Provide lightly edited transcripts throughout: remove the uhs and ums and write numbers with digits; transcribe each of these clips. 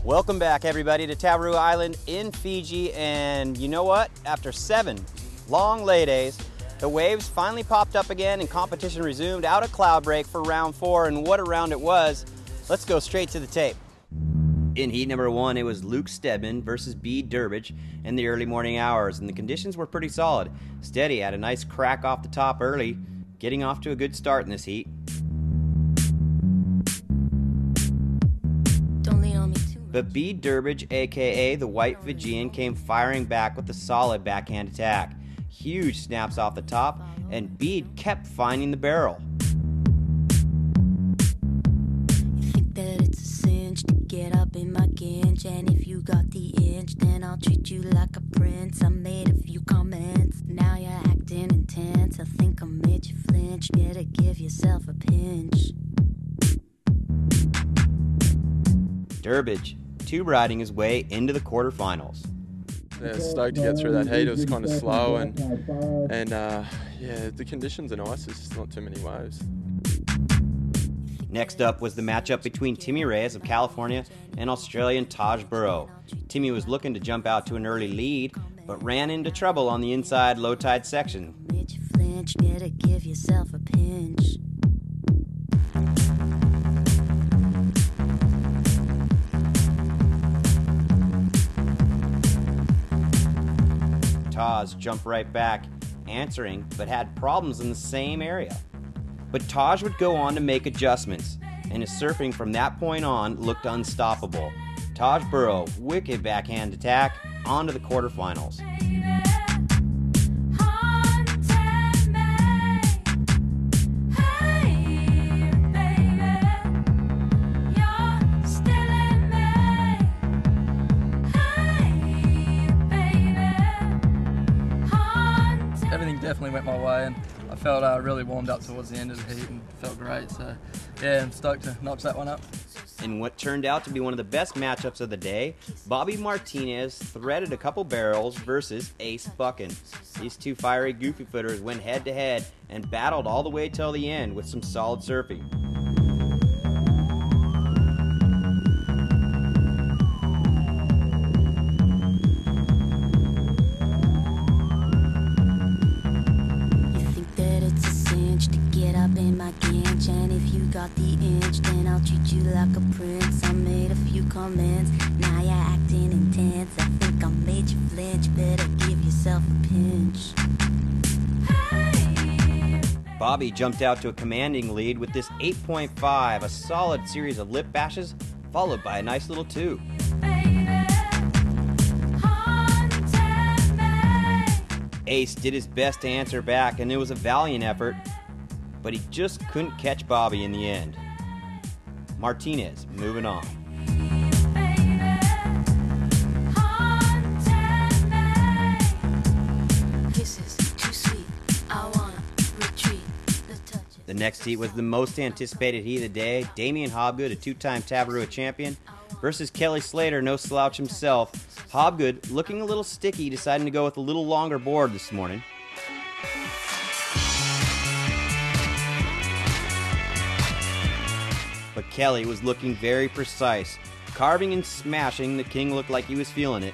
Welcome back, everybody, to Tavarua Island in Fiji, and you know what? After 7 long lay days, the waves finally popped up again and competition resumed out of cloud break for round 4, and what a round it was. Let's go straight to the tape. In heat number 1, it was Luke Stedman versus B. Durbridge in the early morning hours, and the conditions were pretty solid. Steady had a nice crack off the top early, getting off to a good start in this heat. But B. Durbridge, aka the White Fijian, came firing back with a solid backhand attack. Huge snaps off the top, and Bede kept finding the barrel. You think that it's a cinch to get up in my ginch, and if you got the inch, then I'll treat you like a prince. I made a few comments, now you're acting intense. I think I made you flinch, better give yourself a pinch. Durbridge, tube riding his way into the quarterfinals. Yeah, stoked to get through that heat. It was kind of slow, and yeah, the conditions are nice. There's just not too many waves. Next up was the matchup between Timmy Reyes of California and Australian Taj Burrow. Timmy was looking to jump out to an early lead, but ran into trouble on the inside low tide section. Made you flinch, better give yourself a pinch. Taj jumped right back, answering, but had problems in the same area. But Taj would go on to make adjustments, and his surfing from that point on looked unstoppable. Taj Burrow, wicked backhand attack, on to the quarterfinals. Everything definitely went my way, and I felt really warmed up towards the end of the heat and felt great. So yeah, I'm stoked to notch that one up. In what turned out to be one of the best matchups of the day, Bobby Martinez threaded a couple barrels versus Ace Buchan. These two fiery goofy footers went head to head and battled all the way till the end with some solid surfing. And if you got the inch, then I'll treat you like a prince. I made a few comments, now you're acting intense. I think I made you flinch, better give yourself a pinch. Bobby jumped out to a commanding lead with this 8.5, a solid series of lip bashes, followed by a nice little 2. Ace did his best to answer back, and it was a valiant effort, but he just couldn't catch Bobby in the end. Martinez moving on. The next heat was the most anticipated heat of the day. Damian Hobgood, a 2-time Tavarua champion, versus Kelly Slater, no slouch himself. Hobgood, looking a little sticky, deciding to go with a little longer board this morning. But Kelly was looking very precise. Carving and smashing, the king looked like he was feeling it.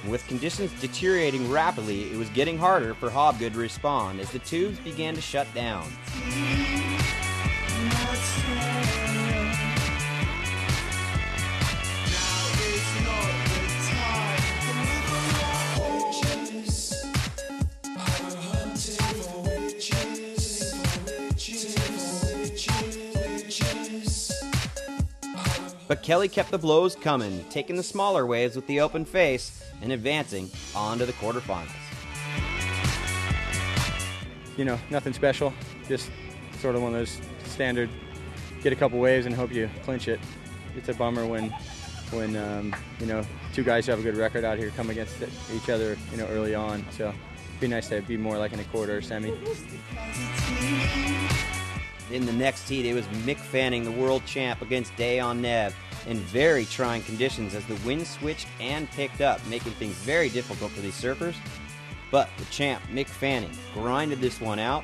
With conditions deteriorating rapidly, it was getting harder for Hobgood to respond as the tubes began to shut down. But Kelly kept the blows coming, taking the smaller waves with the open face and advancing on to the quarterfinals. You know, nothing special, just sort of one of those standard, get a couple waves and hope you clinch it. It's a bummer when you know, two guys who have a good record out here come against each other, you know, early on. So it'd be nice to be more like in a quarter or semi. In the next heat, it was Mick Fanning, the world champ, against Dayon Nev in very trying conditions as the wind switched and picked up, making things very difficult for these surfers. But the champ, Mick Fanning, grinded this one out.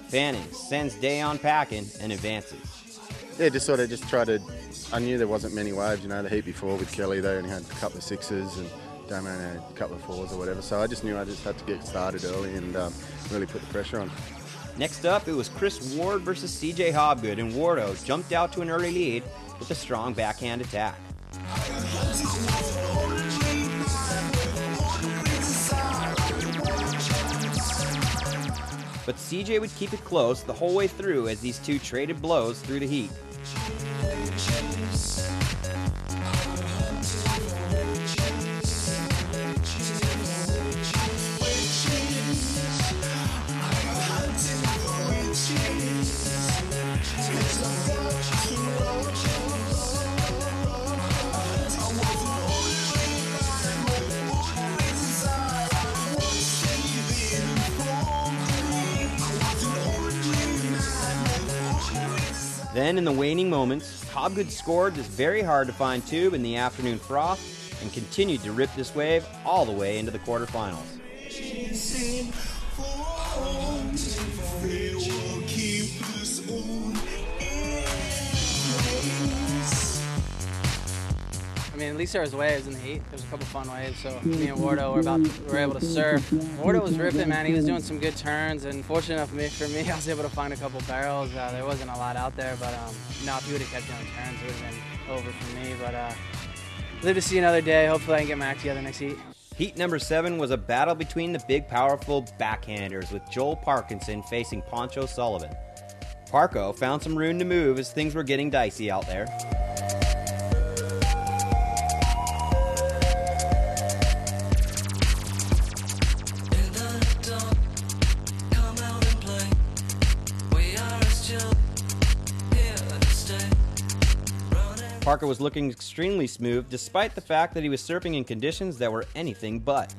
Fanning sends Dayon packing and advances. Yeah, just tried to. I knew there wasn't many waves, you know, the heat before with Kelly, they only had a couple of sixes and Damian had a couple of fours or whatever. So I just knew I just had to get started early and really put the pressure on. Next up, it was Chris Ward versus CJ Hobgood, and Wardo jumped out to an early lead with a strong backhand attack. But CJ would keep it close the whole way through as these two traded blows through the heat. Then, in the waning moments, Hobgood scored this very hard-to-find tube in the afternoon froth and continued to rip this wave all the way into the quarterfinals. I mean, at least there was waves in the heat. There was a couple fun waves, so me and Wardo were able to surf. Wardo was ripping, man. He was doing some good turns, and fortunate enough for me, I was able to find a couple barrels. There wasn't a lot out there, but no, if he would have kept doing turns, it would have been over for me. But live to see another day. Hopefully I can get my act together next heat. Heat number 7 was a battle between the big, powerful backhanders, with Joel Parkinson facing Poncho Sullivan. Parco found some room to move as things were getting dicey out there. Parker was looking extremely smooth despite the fact that he was surfing in conditions that were anything but.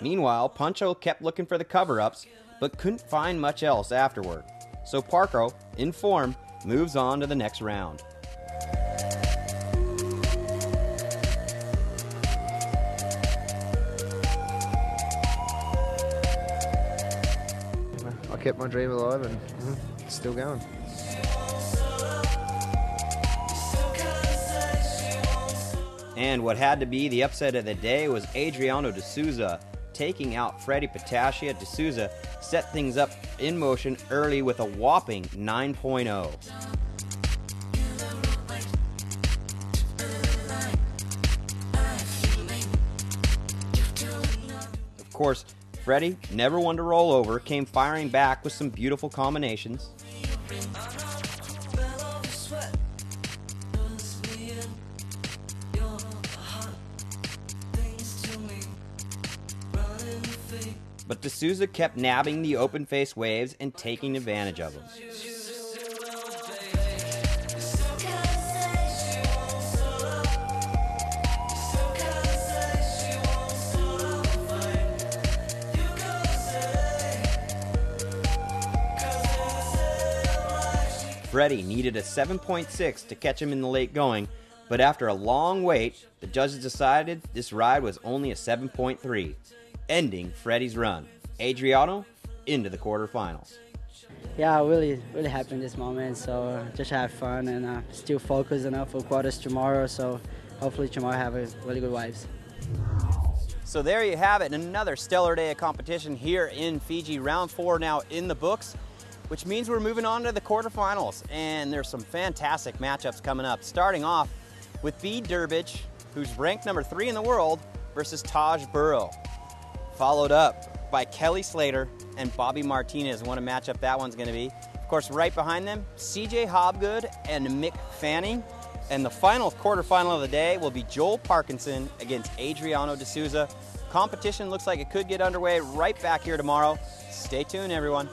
Meanwhile, Poncho kept looking for the cover-ups, but couldn't find much else afterward. So Parco, in form, moves on to the next round. I kept my dream alive and it's still going. And what had to be the upset of the day was Adriano de Souza taking out Freddie Patascia. De Souza set things up in motion early with a whopping 9.0. Of course, Freddie, never one to roll over, came firing back with some beautiful combinations. But De Souza kept nabbing the open-face waves and taking advantage of them. Freddie needed a 7.6 to catch him in the late going, but after a long wait, the judges decided this ride was only a 7.3, ending Freddie's run. Adriano into the quarterfinals. Yeah, really happy in this moment, so just have fun and still focus enough for quarters tomorrow, so hopefully tomorrow have a really good waves. So there you have it, another stellar day of competition here in Fiji. Round 4 now in the books, which means we're moving on to the quarterfinals, and there's some fantastic matchups coming up, starting off with B. Durbridge, who's ranked number 3 in the world, versus Taj Burrow, followed up by Kelly Slater and Bobby Martinez. What a matchup that one's going to be. Of course, right behind them, CJ Hobgood and Mick Fanning. And the final quarterfinal of the day will be Joel Parkinson against Adriano D'Souza. Competition looks like it could get underway right back here tomorrow. Stay tuned, everyone.